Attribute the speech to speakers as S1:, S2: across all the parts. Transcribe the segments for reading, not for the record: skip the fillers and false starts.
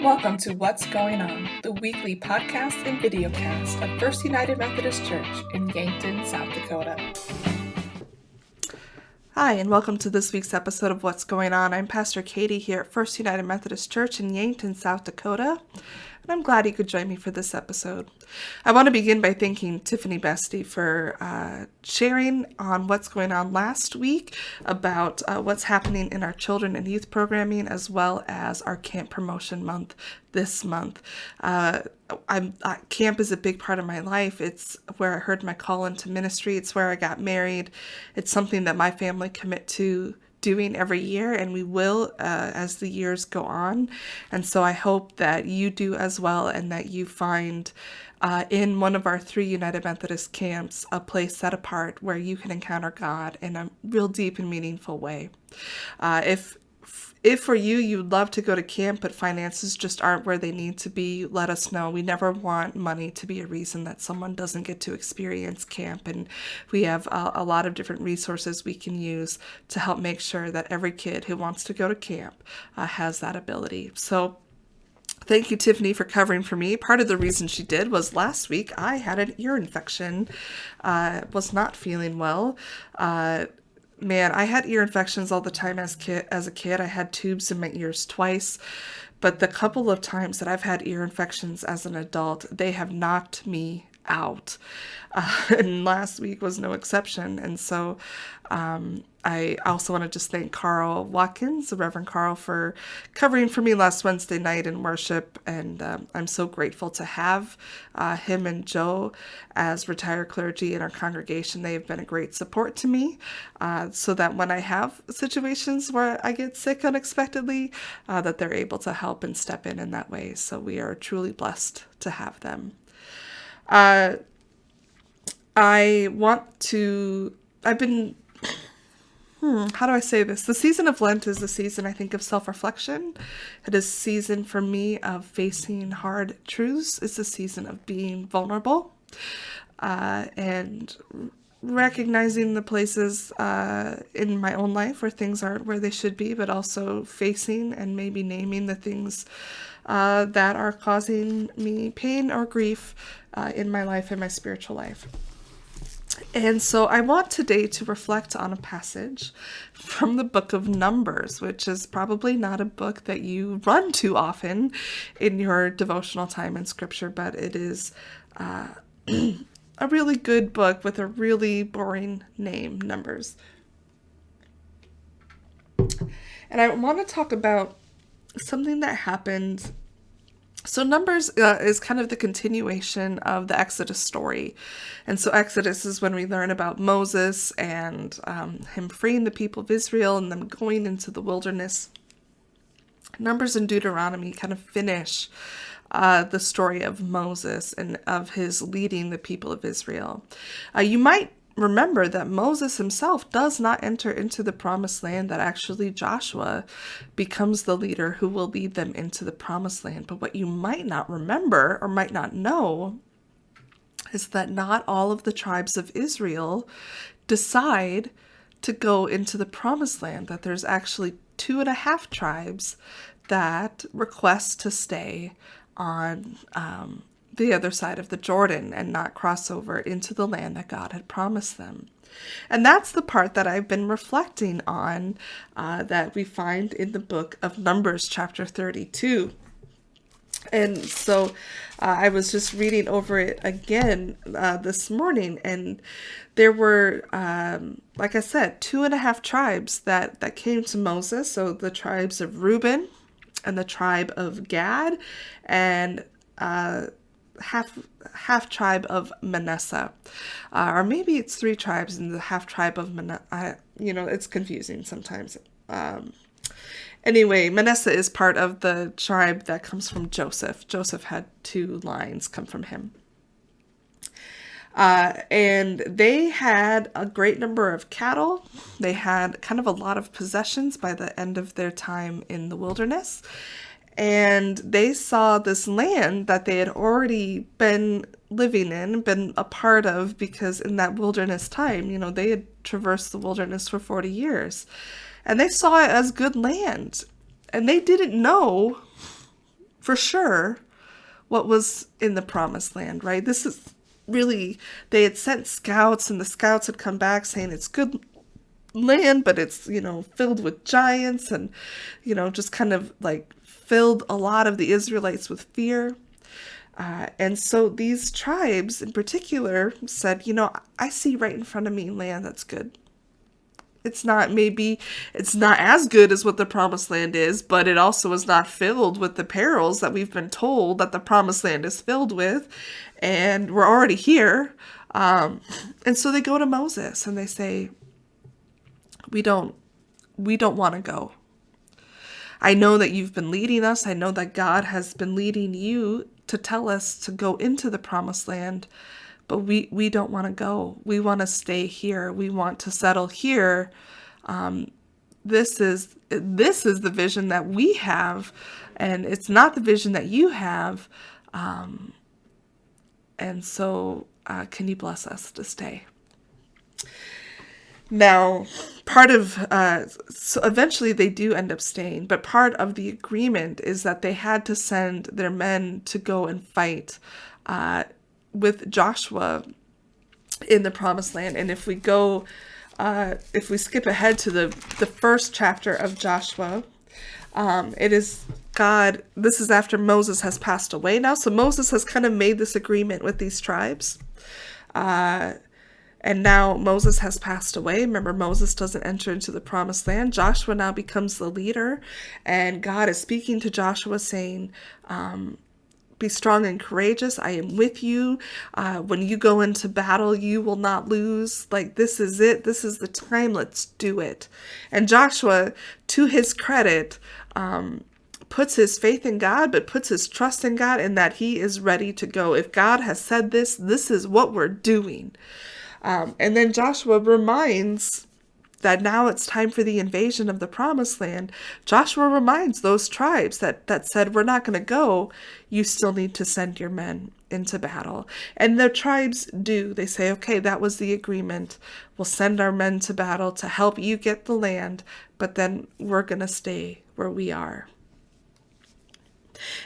S1: Welcome to What's Going On, the weekly podcast and videocast of First United Methodist Church in Yankton, South Dakota. Hi, and welcome to this week's episode of What's Going On. I'm Pastor Katie here at First United Methodist Church in Yankton, South Dakota, and I'm glad you could join me for this episode. I want to begin by thanking Tiffany Bestie for sharing on what's going on last week about what's happening in our children and youth programming, as well as our camp promotion month this month. Camp is a big part of my life. It's where I heard my call into ministry. It's where I got married. It's something that my family commit to doing every year, and we will as the years go on. And so I hope that you do as well, and that you find in one of our 3 United Methodist camps a place set apart where you can encounter God in a real deep and meaningful way. If for you, you'd love to go to camp, but finances just aren't where they need to be, let us know. We never want money to be a reason that someone doesn't get to experience camp. And we have a lot of different resources we can use to help make sure that every kid who wants to go to camp has that ability. So thank you, Tiffany, for covering for me. Part of the reason she did was last week I had an ear infection, was not feeling well. Man, I had ear infections all the time as a kid. I had tubes in my ears twice, but the couple of times that I've had ear infections as an adult, they have knocked me out. And last week was no exception. And so I also want to just thank Carl Watkins, the Reverend Carl, for covering for me last Wednesday night in worship. And I'm so grateful to have him and Joe as retired clergy in our congregation. They have been a great support to me, so that when I have situations where I get sick unexpectedly, that they're able to help and step in that way. So we are truly blessed to have them. How do I say this? The season of Lent is the season, I think, of self-reflection. It is a season for me of facing hard truths. It's a season of being vulnerable, and recognizing the places in my own life where things aren't where they should be, but also facing and maybe naming the things that are causing me pain or grief in my life and my spiritual life. And so I want today to reflect on a passage from the book of Numbers, which is probably not a book that you run to often in your devotional time in Scripture, but it is a really good book with a really boring name, Numbers. And I want to talk about something that happened. So Numbers is kind of the continuation of the Exodus story. And so Exodus is when we learn about Moses and him freeing the people of Israel and them going into the wilderness. Numbers and Deuteronomy kind of finish the story of Moses and of his leading the people of Israel. You might remember that Moses himself does not enter into the promised land, that actually Joshua becomes the leader who will lead them into the promised land. But what you might not remember or might not know is that not all of the tribes of Israel decide to go into the promised land, that there's actually 2.5 tribes that request to stay on the other side of the Jordan and not cross over into the land that God had promised them. And that's the part that I've been reflecting on, that we find in the book of Numbers, chapter 32. And so I was just reading over it again this morning, and there were, like I said, 2.5 tribes that came to Moses. So the tribes of Reuben and the tribe of Gad, and half tribe of Manasseh, or maybe it's 3 tribes in the half tribe of Manasseh. It's confusing sometimes. Anyway, Manasseh is part of the tribe that comes from Joseph. Joseph had 2 lines come from him. And they had a great number of cattle. They had kind of a lot of possessions by the end of their time in the wilderness. And they saw this land that they had already been living in, been a part of, because in that wilderness time, they had traversed the wilderness for 40 years. And they saw it as good land. And they didn't know for sure what was in the promised land, right? This is really, they had sent scouts, and the scouts had come back saying it's good land, but it's, filled with giants, and, just kind of like filled a lot of the Israelites with fear. And so these tribes in particular said, I see right in front of me land that's good. It's not as good as what the promised land is, but it also is not filled with the perils that we've been told that the promised land is filled with. And we're already here. And so they go to Moses and they say, we don't want to go. I know that you've been leading us. I know that God has been leading you to tell us to go into the promised land, but we don't want to go. We want to stay here. We want to settle here. This is the vision that we have, and it's not the vision that you have. And so, can you bless us to stay? Now, part of, so eventually they do end up staying, but part of the agreement is that they had to send their men to go and fight with Joshua in the promised land. And if we skip ahead to the first chapter of Joshua, it is God, this is after Moses has passed away now. So Moses has kind of made this agreement with these tribes. And now Moses has passed away. Remember, Moses doesn't enter into the promised land. Joshua now becomes the leader. And God is speaking to Joshua saying, be strong and courageous. I am with you. When you go into battle, you will not lose. Like, this is it. This is the time. Let's do it. And Joshua, to his credit, puts his faith in God, but puts his trust in God, and that he is ready to go. If God has said this, this is what we're doing. And then Joshua reminds that now it's time for the invasion of the promised land. Joshua reminds those tribes that said, we're not going to go. You still need to send your men into battle. And the tribes do. They say, okay, that was the agreement. We'll send our men to battle to help you get the land, but then we're going to stay where we are.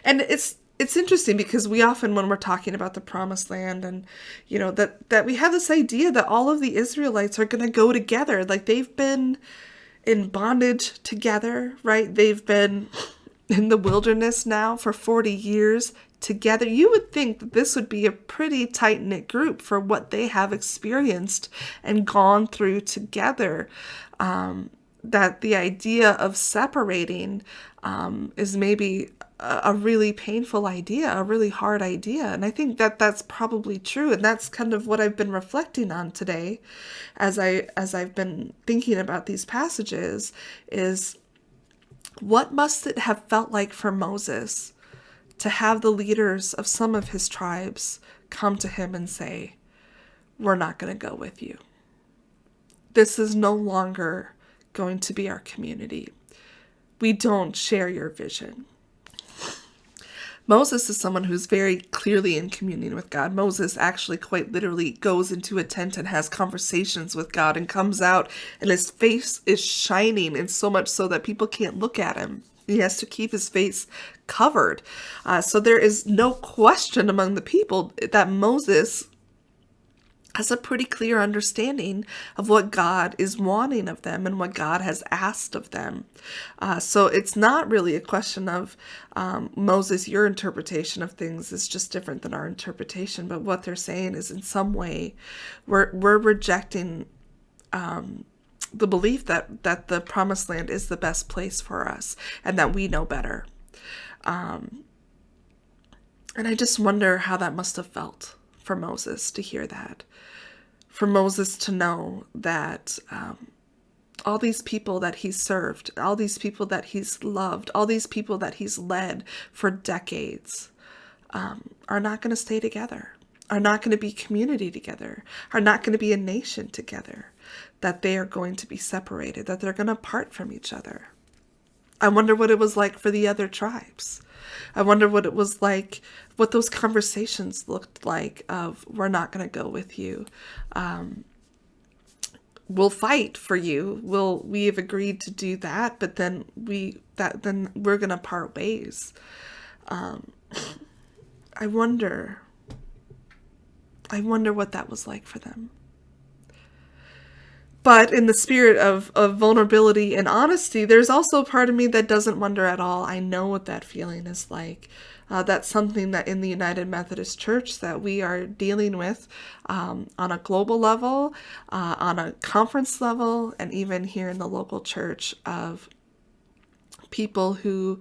S1: And it's interesting because we often, when we're talking about the promised land, and that we have this idea that all of the Israelites are going to go together. Like, they've been in bondage together, right? They've been in the wilderness now for 40 years together. You would think that this would be a pretty tight-knit group for what they have experienced and gone through together. That the idea of separating is maybe a really painful idea, a really hard idea. And I think that that's probably true. And that's kind of what I've been reflecting on today as I've been thinking about these passages, is what must it have felt like for Moses to have the leaders of some of his tribes come to him and say, we're not going to go with you. This is no longer going to be our community. We don't share your vision. Moses is someone who's very clearly in communion with God. Moses actually quite literally goes into a tent and has conversations with God and comes out and his face is shining, and so much so that people can't look at him. He has to keep his face covered. So there is no question among the people that Moses has a pretty clear understanding of what God is wanting of them and what God has asked of them. So it's not really a question of, Moses, your interpretation of things is just different than our interpretation. But what they're saying is, in some way, we're rejecting the belief that the promised land is the best place for us and that we know better. And I just wonder how that must have felt for Moses to hear that. For Moses to know that all these people that he's served, all these people that he's loved, all these people that he's led for decades are not going to stay together, are not going to be community together, are not going to be a nation together, that they are going to be separated, that they're going to part from each other. I wonder what it was like for the other tribes. I wonder what it was like, what those conversations looked like of, we're not going to go with you. We'll fight for you. We have agreed to do that, but then we're going to part ways. I wonder what that was like for them. But in the spirit of vulnerability and honesty, there's also a part of me that doesn't wonder at all. I know what that feeling is like. That's something that in the United Methodist Church that we are dealing with on a global level, on a conference level, and even here in the local church, of people who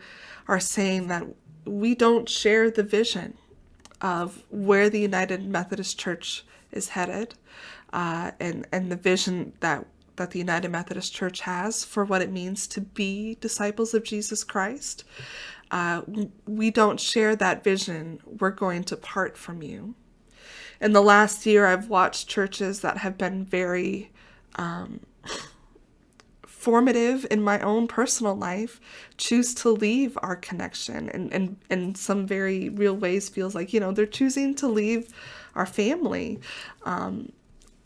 S1: are saying that we don't share the vision of where the United Methodist Church is headed, and the vision that the United Methodist Church has for what it means to be disciples of Jesus Christ. We don't share that vision. We're going to part from you. In the last year, I've watched churches that have been very formative in my own personal life choose to leave our connection, and in some very real ways feels like, they're choosing to leave our family.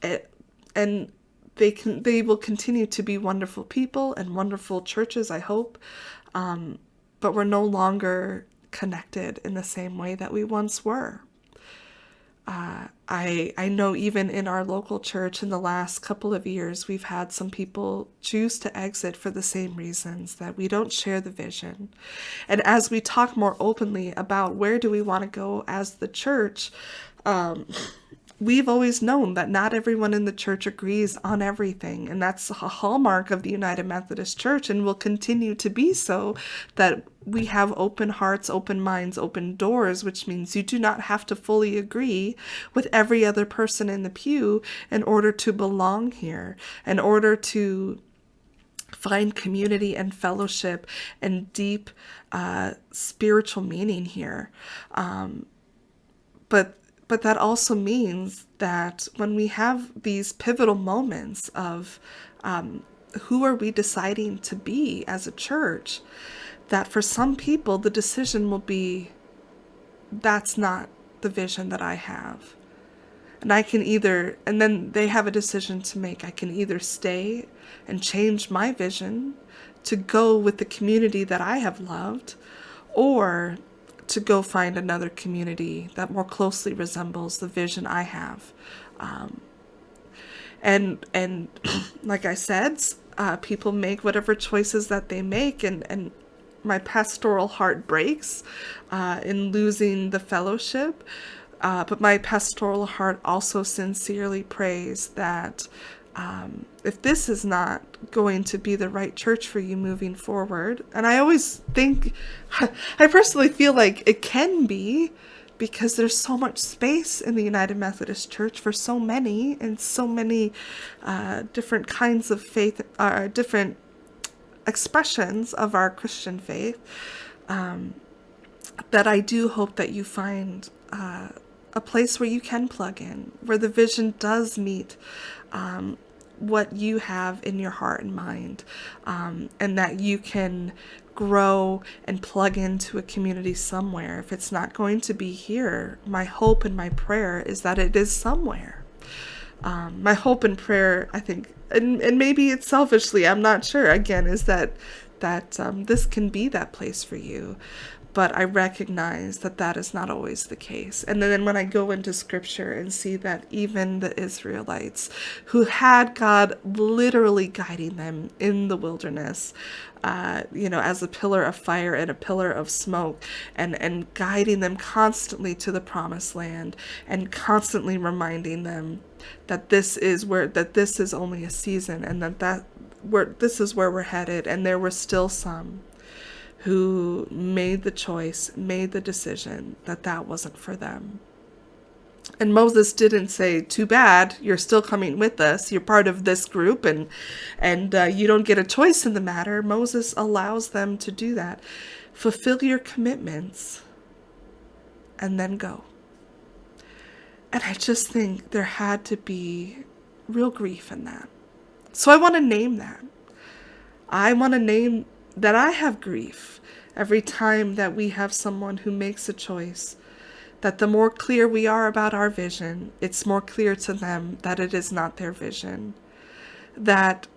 S1: And they will continue to be wonderful people and wonderful churches, I hope. But we're no longer connected in the same way that we once were. I know even in our local church in the last couple of years, we've had some people choose to exit for the same reasons, that we don't share the vision. And as we talk more openly about where do we want to go as the church, we've always known that not everyone in the church agrees on everything. And that's a hallmark of the United Methodist Church, and will continue to be so, that we have open hearts, open minds, open doors, which means you do not have to fully agree with every other person in the pew in order to belong here, in order to find community and fellowship and deep spiritual meaning here. But that also means that when we have these pivotal moments of who are we deciding to be as a church, that for some people the decision will be, that's not the vision that I have. And and then they have a decision to make. I can either stay and change my vision to go with the community that I have loved, or to go find another community that more closely resembles the vision I have. And like I said, people make whatever choices that they make, and my pastoral heart breaks in losing the fellowship. But my pastoral heart also sincerely prays that if this is not going to be the right church for you moving forward, and I always think, I personally feel like it can be, because there's so much space in the United Methodist Church for so many, and so many different kinds of faith, different expressions of our Christian faith, that I do hope that you find a place where you can plug in, where the vision does meet what you have in your heart and mind, and that you can grow and plug into a community somewhere. If it's not going to be here, my hope and my prayer is that it is somewhere. My hope and prayer, I think, and maybe it's selfishly, I'm not sure, again, is that this can be that place for you. But I recognize that that is not always the case. And then when I go into scripture and see that even the Israelites, who had God literally guiding them in the wilderness, as a pillar of fire and a pillar of smoke, and guiding them constantly to the promised land, and constantly reminding them that this is only a season, and this is where we're headed. And there were still some who made the decision that wasn't for them. And Moses didn't say, too bad, you're still coming with us, you're part of this group, and you don't get a choice in the matter. Moses allows them to do that. Fulfill your commitments, and then go. And I just think there had to be real grief in that. So I want to name that. I want to name that I have grief every time that we have someone who makes a choice, that the more clear we are about our vision, it's more clear to them that it is not their vision. That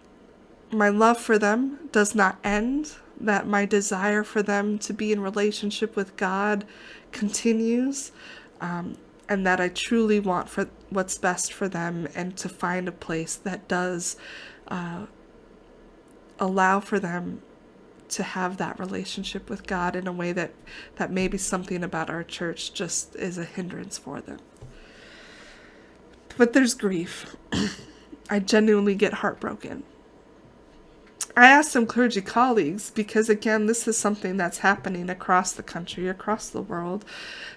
S1: my love for them does not end that my desire for them to be in relationship with God continues, and that I truly want for what's best for them, and to find a place that does allow for them to have that relationship with God in a way that maybe something about our church just is a hindrance for them. But there's grief. I genuinely get heartbroken. I asked some clergy colleagues, because again, this is something that's happening across the country, across the world.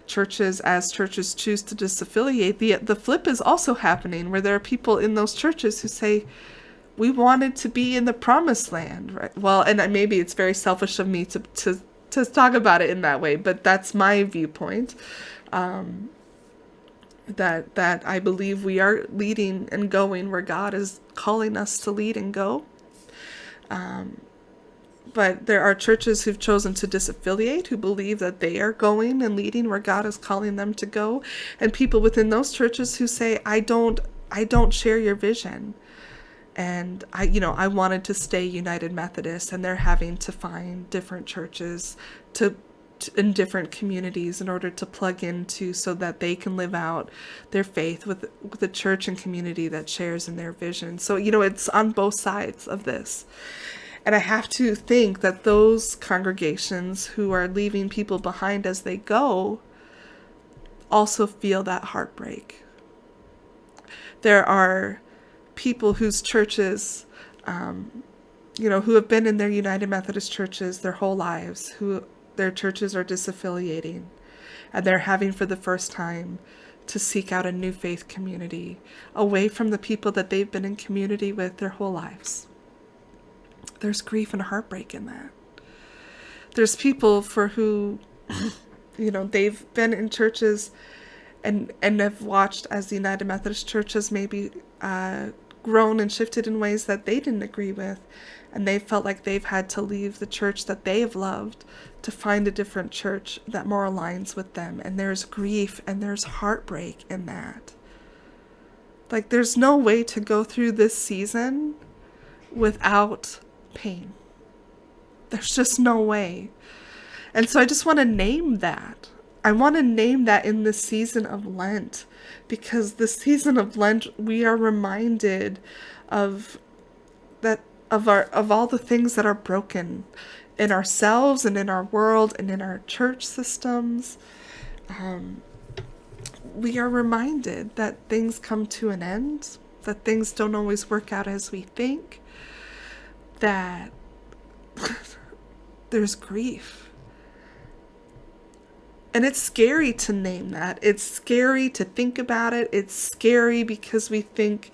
S1: As churches choose to disaffiliate, the flip is also happening, where there are people in those churches who say, we wanted to be in the promised land, right? Well, and maybe it's very selfish of me to talk about it in that way, but that's my viewpoint. That I believe we are leading and going where God is calling us to lead and go. But there are churches who've chosen to disaffiliate, who believe that they are going and leading where God is calling them to go, and people within those churches who say, I don't share your vision. And I wanted to stay United Methodist, and they're having to find different churches in different communities in order to plug into, so that they can live out their faith with a church and community that shares in their vision. So, it's on both sides of this. And I have to think that those congregations who are leaving people behind as they go also feel that heartbreak. There are people whose churches, who have been in their United Methodist churches their whole lives, who their churches are disaffiliating, and they're having for the first time to seek out a new faith community away from the people that they've been in community with their whole lives. There's grief and heartbreak in that. There's people for who, they've been in churches and have watched as the United Methodist Church has maybe grown and shifted in ways that they didn't agree with, and they felt like they've had to leave the church that they have loved to find a different church that more aligns with them. And there's grief and there's heartbreak in that. Like, there's no way to go through this season without pain. There's just no way. And so I just want to name that. I want to name that in this season of Lent, because this season of Lent, we are reminded of all the things that are broken in ourselves and in our world and in our church systems. We are reminded that things come to an end, that things don't always work out as we think, that there's grief. And it's scary to name that. It's scary to think about it. It's scary because we think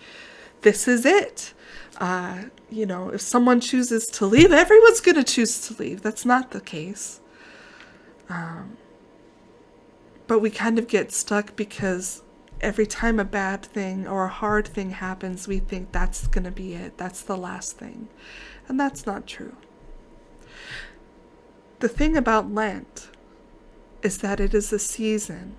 S1: this is it. If someone chooses to leave, everyone's going to choose to leave. That's not the case. But we kind of get stuck because every time a bad thing or a hard thing happens, we think that's going to be it. That's the last thing. And that's not true. The thing about Lent is that it is a season,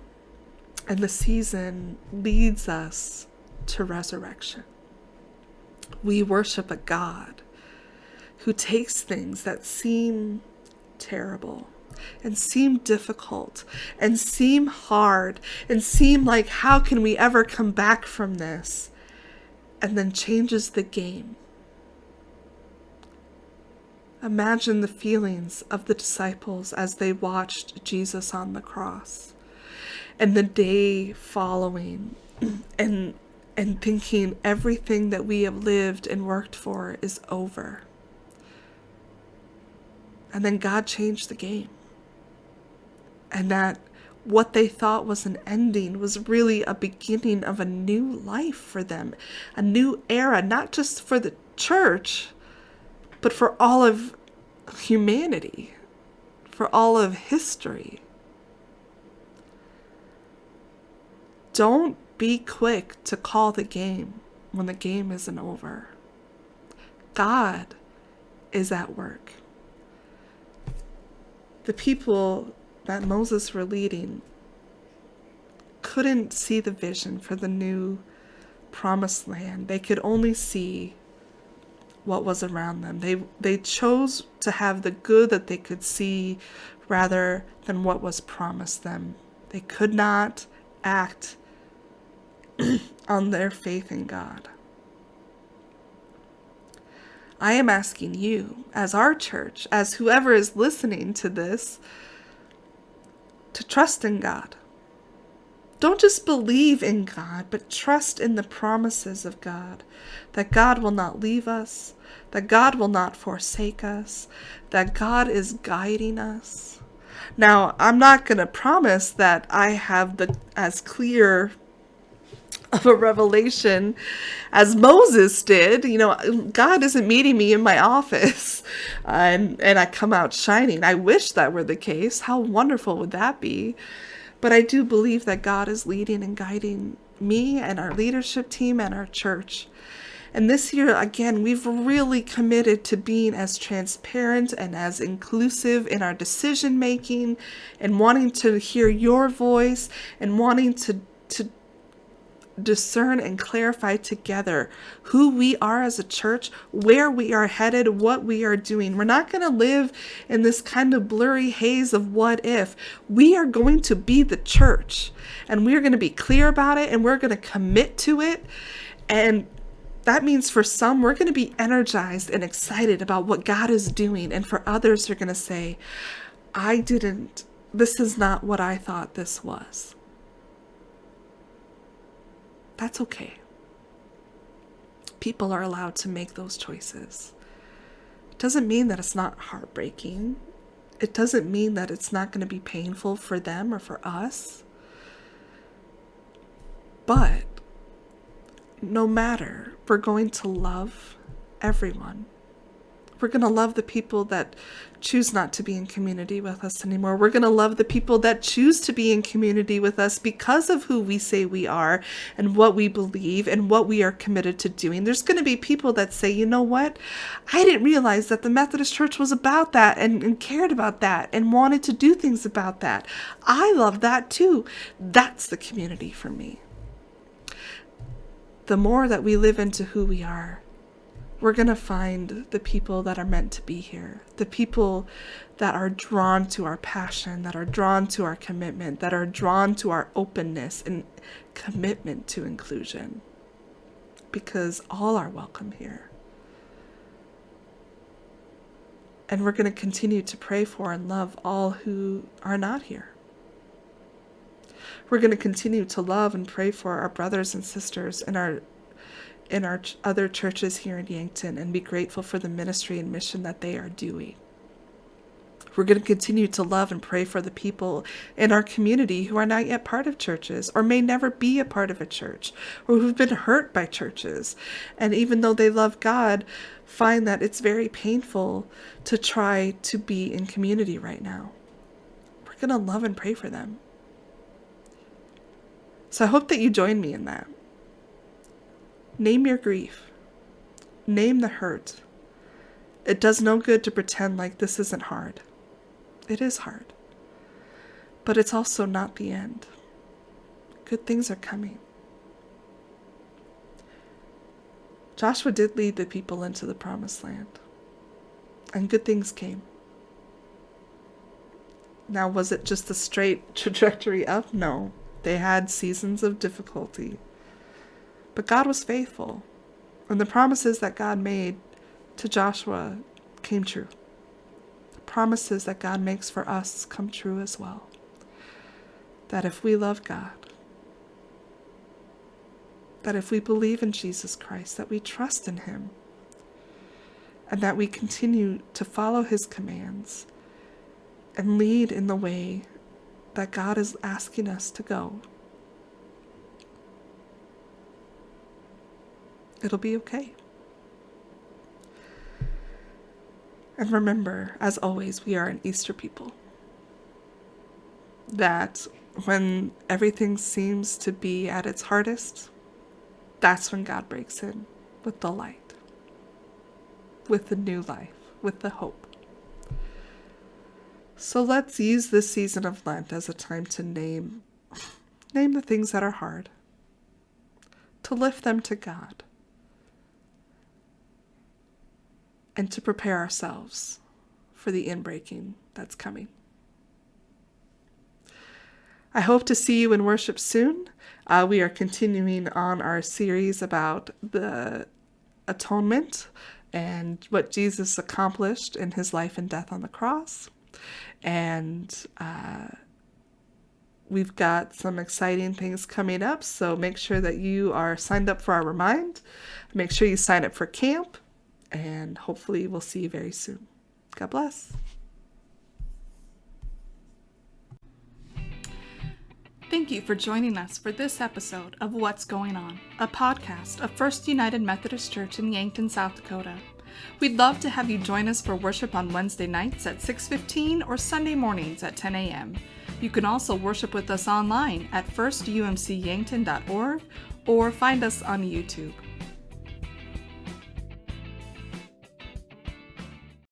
S1: and the season leads us to resurrection. We worship a God who takes things that seem terrible and seem difficult and seem hard and seem like, how can we ever come back from this? And then changes the game. Imagine the feelings of the disciples as they watched Jesus on the cross, and the day following, and thinking everything that we have lived and worked for is over. And then God changed the game. And that what they thought was an ending was really a beginning of a new life for them, a new era, not just for the church, but for all of humanity, for all of history. Don't be quick to call the game when the game isn't over. God is at work. The people that Moses were leading couldn't see the vision for the new promised land. They could only see what was around them. They chose to have the good that they could see rather than what was promised them. They could not act on their faith in God. I am asking you, as our church, as whoever is listening to this, to trust in God. Don't just believe in God, but trust in the promises of God, that God will not leave us, that God will not forsake us, that God is guiding us. Now, I'm not going to promise that I have as clear of a revelation as Moses did. God isn't meeting me in my office and I come out shining. I wish that were the case. How wonderful would that be? But I do believe that God is leading and guiding me and our leadership team and our church. And this year, again, we've really committed to being as transparent and as inclusive in our decision making and wanting to hear your voice and wanting to discern and clarify together who we are as a church, where we are headed, what we are doing. We're not going to live in this kind of blurry haze of what if. We are going to be the church, and we're going to be clear about it, and we're going to commit to it. And that means for some, we're going to be energized and excited about what God is doing. And for others, they're going to say, this is not what I thought this was. That's okay. People are allowed to make those choices. It doesn't mean that it's not heartbreaking. It doesn't mean that it's not going to be painful for them or for us. But no matter, we're going to love everyone. We're going to love the people that choose not to be in community with us anymore. We're going to love the people that choose to be in community with us because of who we say we are and what we believe and what we are committed to doing. There's going to be people that say, you know what? I didn't realize that the Methodist Church was about that and cared about that and wanted to do things about that. I love that too. That's the community for me. The more that we live into who we are, we're going to find the people that are meant to be here, the people that are drawn to our passion, that are drawn to our commitment, that are drawn to our openness and commitment to inclusion, because all are welcome here. And we're going to continue to pray for and love all who are not here. We're going to continue to love and pray for our brothers and sisters in our other churches here in Yankton and be grateful for the ministry and mission that they are doing. We're going to continue to love and pray for the people in our community who are not yet part of churches or may never be a part of a church or who've been hurt by churches. And even though they love God, find that it's very painful to try to be in community right now. We're going to love and pray for them. So I hope that you join me in that. Name your grief. Name the hurt. It does no good to pretend like this isn't hard. It is hard. But it's also not the end. Good things are coming. Joshua did lead the people into the promised land. And good things came. Now, was it just a straight trajectory up? No. They had seasons of difficulty. But God was faithful, and the promises that God made to Joshua came true. The promises that God makes for us come true as well. That if we love God, that if we believe in Jesus Christ, that we trust in Him, and that we continue to follow His commands and lead in the way that God is asking us to go, it'll be okay. And remember, as always, we are an Easter people. That when everything seems to be at its hardest, that's when God breaks in with the light, with the new life, with the hope. So let's use this season of Lent as a time to name the things that are hard, to lift them to God, and to prepare ourselves for the inbreaking that's coming. I hope to see you in worship soon. We are continuing on our series about the atonement and what Jesus accomplished in his life and death on the cross. And we've got some exciting things coming up, so make sure that you are signed up for our Remind. Make sure you sign up for camp, and hopefully we'll see you very soon. God bless. Thank you for joining us for this episode of What's Going On, a podcast of First United Methodist Church in Yankton, South Dakota. We'd love to have you join us for worship on Wednesday nights at 6:15 or Sunday mornings at 10 a.m. You can also worship with us online at firstumcyankton.org or find us on YouTube.